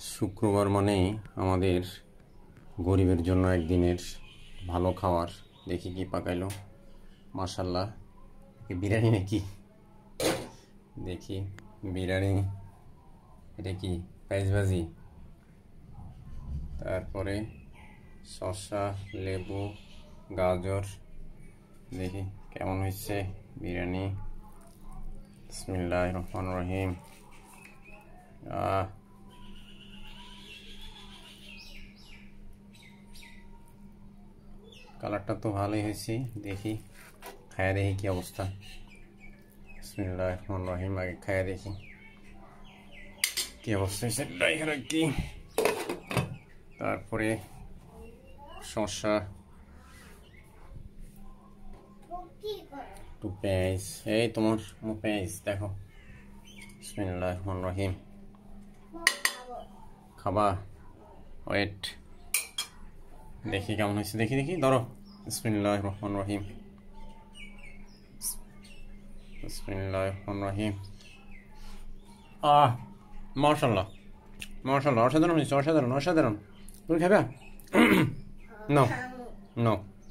শুক্রবার মানেই আমাদের গরিবের জন্য একদিনের ভালো খাবার। দেখি কি পাকাইলো, মাশাল্লাহ। বিরিয়ানি নাকি? দেখি বিরিয়ানি। এটা কি পেঁয়াজ ভাজি, তারপরে শসা, লেবু, গাজর। দেখি কেমন হয়েছে বিরিয়ানি। বিসমিল্লাহির রহমানির রহিম। কালারটা তো ভালোই হয়েছে, দেখি খায়া দেখি কি অবস্থা। বিসমিল্লাহির রহমানির রহিম। আগে খায়া দেখি কি অবস্থা হয়েছে। কি তারপরে শসা, একটু পেঁয়াজ। এই তোমার পেঁয়াজ দেখো। বিসমিল্লাহির রহমানির রহিম। খাবা? ওয়েট, দেখি কেমন হয়েছে। দেখি দেখি ধরো। বিসমিল্লাহির রহমানির রহিম। বিসমিল্লাহির রহমানির রহিম। মাশাআল্লাহ মাশাআল্লাহ, অসাধারণ হয়েছে, অসাধারণ অসাধারণ। তুমি খাবে? No no.